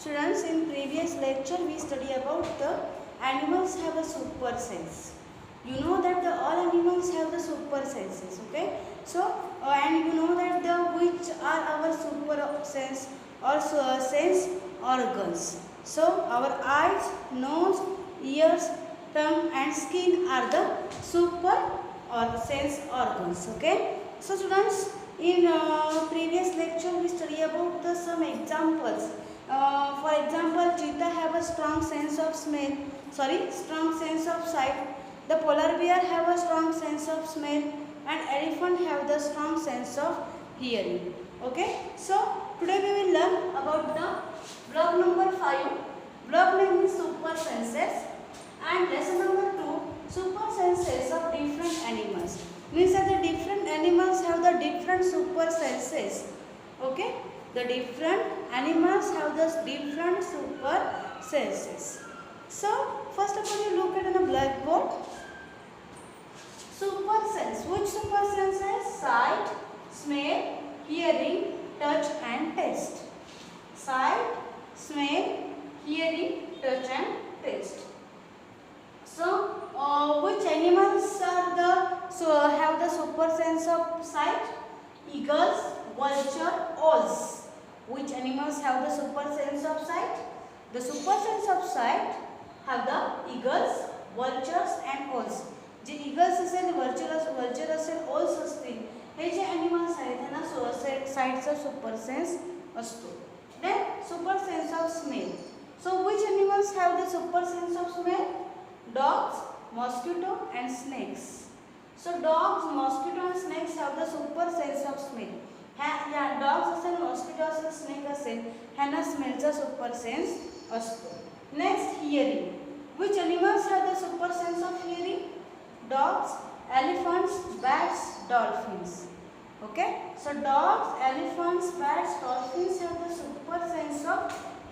Students, in previous lecture we study about the animals have a super sense. You know that all animals have the super senses, okay? So, and you know that which are our super sense or sense organs. So, our eyes, nose, ears, tongue and skin are the super or sense organs, okay? So, students, in previous lecture we study about some examples. For example, cheetah have a strong sense of smell. Strong sense of sight. The polar bear have a strong sense of smell, and elephant have the strong sense of hearing. Okay. So today we will learn about the block number 5. Block name is super senses, and lesson number 2, super senses of different animals. Means that the different animals have the different super senses. Okay. The different animals have the different super senses. So, first of all, you look at on a blackboard. Super sense. Which super senses? Sight, smell, hearing, touch and taste. Sight, smell, hearing, touch and taste. So, which animals are have the super sense of sight? Eagles, vulture, owls. Which animals have the super sense of sight? The super sense of sight have the eagles, vultures and owls. J eagles असेल, vulture असेल, owls असतील, हे जे animals आहेत त्यांना साईटचा super sense असतो. Then super sense of smell. So which animals have the super sense of smell? Dogs, mosquito and snakes. So dogs, mosquito and snakes have the super sense of smell. ह्या dogs असेल, mosquito असेल, snake असेल, ह्यांना स्मेलचा super sense असतो. Next hearing. Which animals have the super sense of hearing? Dogs, elephants, bats, dolphins. Okay. So dogs, elephants, bats, dolphins have the super sense of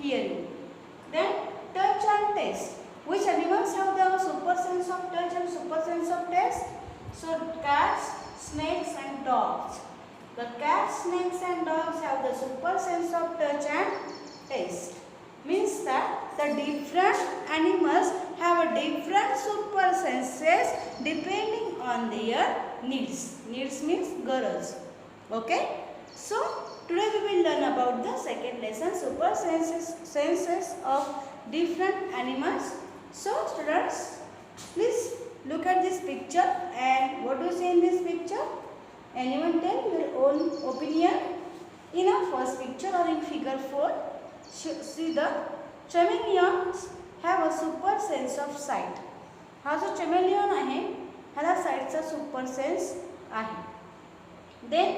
hearing. Then touch and taste. Which animals have the super sense of touch and super sense of taste? So cats, snakes and dogs. The cats, snakes and dogs have the super sense of touch and taste. Means that the different animals have a different super senses depending on their needs. Needs means garaj. Okay. So today we will learn about the second lesson, super senses of different animals. So students, please look at this picture and what do you see in this picture? Anyone tell your own opinion? In a first picture or in figure 4, see the chameleons have a super sense of sight. हा जो chameleon आहे ह्याला साईटचा super sense आहे. Then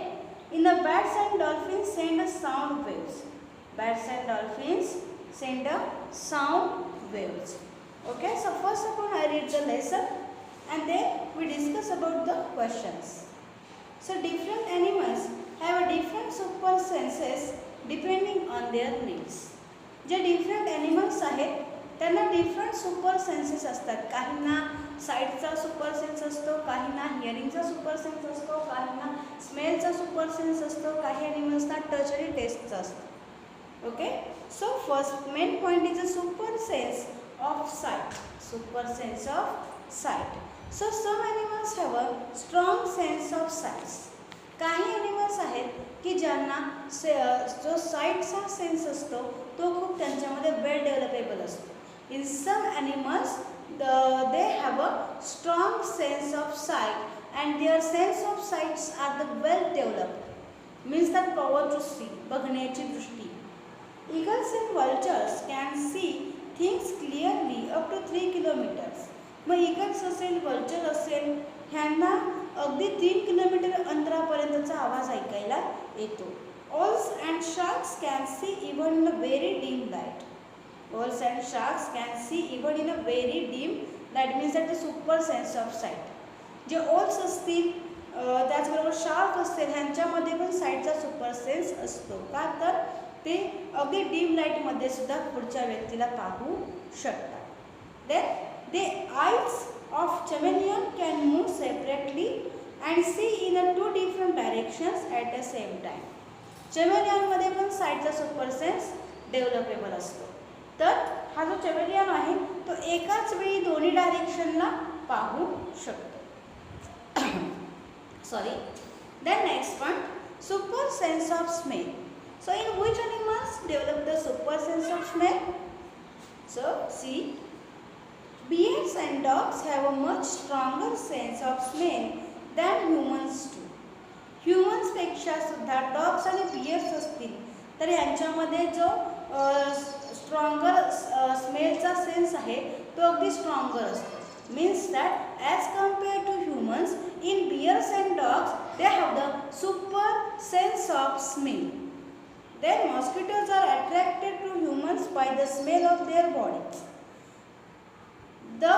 in the bats and dolphins send a sound waves. Bats and dolphins send a sound waves. Okay, so first of all I read the lesson and then we discuss about the questions. So different animals have a different super senses depending on their needs. J different animals आहेत त्यांना different super senses असतात. काहींना साईटचा super sense असतो, काहींना hearingचा super sense असतो, काहींना smellचा super sense असतो, काही animalsना touch आणि tasteचा असतो. Okay? So first main point is a super sense of sight. Super sense of sight. So some animals have a strong sense of sight. काही animals आहेत की ज्यांना जो साईटचा सेन्स असतो तो खूप त्यांच्यामध्ये वेल डेव्हलपेबल असतो. इन सम animals they have a strong sense of sight and their sense of sights are the well developed. Means that power to see, बघण्याची दृष्टी. Eagles and vultures can see things clearly up to 3 kilometers. Mug eagles असेल, vulture असेल, ह्यांना अगदी 3 kilometre अंतरापर्यंतचा आवाज ऐकायला येतो. Owls and sharks can see even in a very dim light. Owls and sharks can see even in a very dim light. Means that the super sense of sight. जे ओल्स असतील, त्याचबरोबर shark असतील, ह्यांच्यामध्ये पण साईटचा super sense असतो. का तर ते अगदी डीम लाईटमध्ये सुद्धा पुढच्या व्यक्तीला पाहू शकतात. Then the eyes of chameleon can move separately and see in a 2 different directions at the same time. chameleon मध्ये पण साईटचा सुपर सेन्स डेव्हलपेबल असतो. तर हा जो चमेलियन आहे तो एकाच वेळी दोन्ही डायरेक्शनला पाहू शकतो. Sorry. Then next one, super sense of smell. So in which animals develop the super sense of smell? So see, bears and dogs have a much stronger sense of smell than humans do. Humans पेक्षा सुद्धा dogs आणि bears असतील तर यांच्यामध्ये जो stronger स्मेलचा sense आहे तो अगदी स्ट्रॉंगर असतो. Means that as compared to humans, in bears and dogs they have the super sense of smell. Then mosquitoes are attracted to humans by the smell of their bodies. The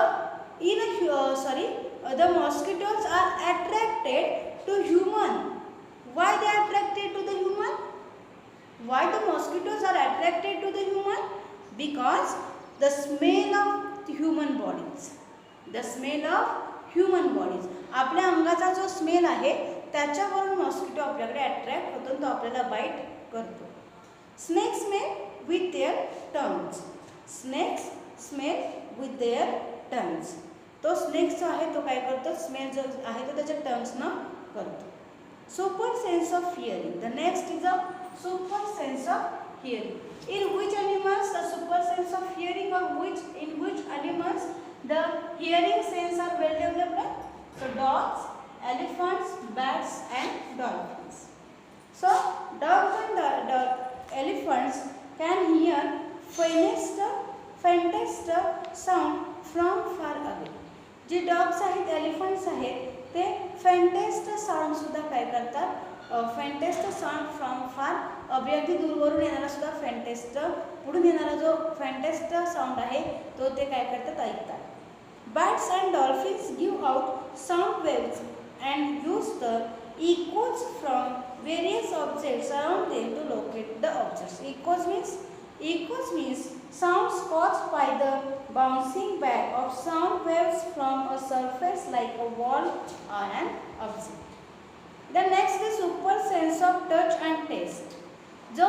mosquitoes are attracted to human. Why they are attracted to the human? Why the mosquitoes are attracted to the human? Because the smell of the human bodies. The smell of human bodies. आपल्या अंगाचा जो smell आहे त्याच्यावरून mosquito आपल्याकडे attract होतो, तो आपल्याला bite करतो. Snakes smell with their tongues. Snakes smell with their tongues. तो स्नेक्स जो आहे तो काय करतो, स्मेल जो आहे तो त्याच्या टंग्सनं करतो. Super sense of hearing. The next is a super sense of hearing. In which animals the super sense of hearing, or in which animals the hearing sense are well developed? So dogs, elephants, bats and dolphins. So dogs and the elephants can hear faintest sound from far away. J dogs आहेत, elephants आहेत, ते faintest sound सुद्धा काय करतात, faintest sound from far, अगदी दूरवरून येणारा सुद्धा faintest, पुढून येणारा जो फेंटेस्ट साऊंड आहे तो ते काय करतात, ऐकतात. Bats and dolphins give out sound waves and use the echoes from various objects around them to locate the objects. Echoes means sounds caused by the bouncing back of sound waves from a surface like a wall or an object. The next is super sense of touch and taste. जो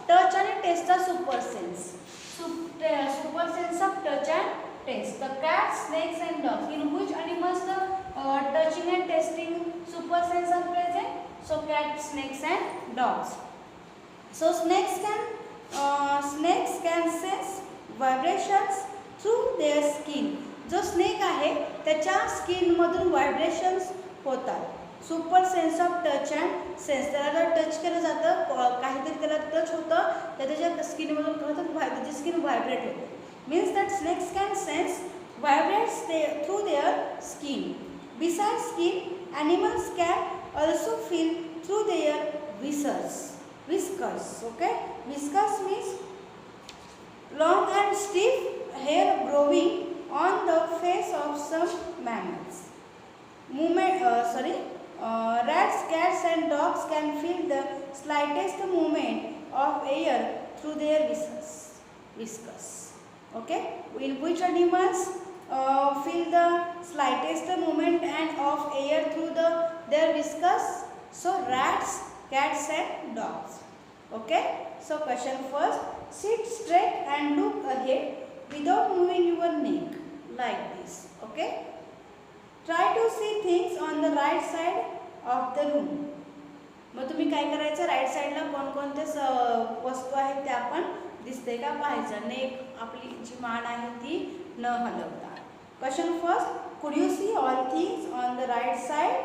touch आणि टेस्टचा super sense. Super sense of touch and taste. The cats, snakes and dogs. In which animals the touching and tasting super sense are present? So cats, snakes and dogs. So snakes can sense vibrations through their skin. जो snake आहे त्याच्या skin मधून vibrations होतात. Super sense of touch and sense. त्याला जर touch केलं जातं, काहीतरी त्याला टच होतं तर त्याच्या स्किनमधून काय होतं, त्याची स्किन व्हायब्रेट होते. Means that snakes can sense vibrates through their skin. Besides skin, animals can also feel through their whiskers. Okay? Whiskers means long and stiff hair growing on the face of some mammals. Rats, cats and dogs can feel the slightest movement of air through their whiskers. Okay? In which animals feel the slightest movement and of air through their whiskers? So rats, cats and dogs. Okay? So question first, sit straight and look ahead without moving your neck like this. Okay? Try to see things on the right side of the room. मग तुम्ही काय करायचं, right साईडला कोणकोणते वस्तू आहेत त्या आपण दिसते का पाहायचं. नेक, आपली जी मान आहे ती न हलवता. Question first, could you see all things on the right side?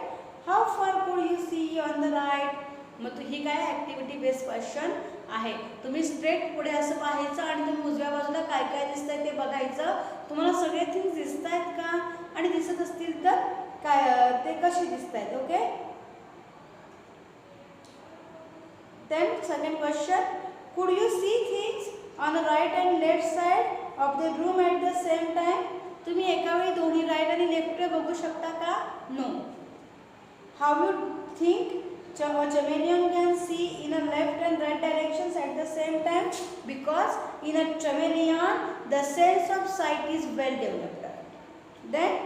How far could you see on the right? मग ही काय ॲक्टिव्हिटी बेस्ड क्वेश्चन आहे. तुम्ही स्ट्रेट पुढे असं पाहायचं आणि तुम्ही उजव्या बाजूला काय काय दिसतंय ते बघायचं. तुम्हाला सगळे थिंग्स दिसत आहेत का, आणि दिसत असतील तर काय ते कसे दिसत आहेत. Okay. Then second question, could you see things on the right and left side of the room at the same time? तुम्ही एका वेळी दोन्ही राईट आणि लेफ्ट बघू शकता का? No. How you think a chameleon can see in a left and right directions at the same time? Because in a chameleon the sense of sight is well developed. Then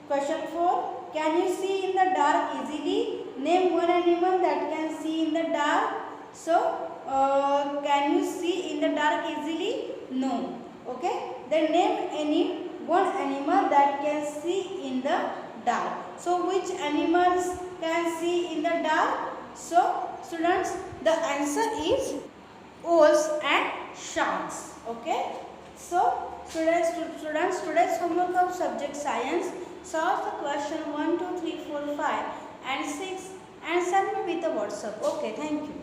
question 4, can you see in the dark easily? Name one animal that can see in the dark. So can you see in in the dark easily? No. Okay. Then name any one animal that can see in the dark. So which animals can see in the dark? So students, the answer is owls and sharks. Okay. So students, today's homework of subject science, solve the question 1, 2, 3, 4, 5 and 6 and send me with the WhatsApp. Okay, thank you.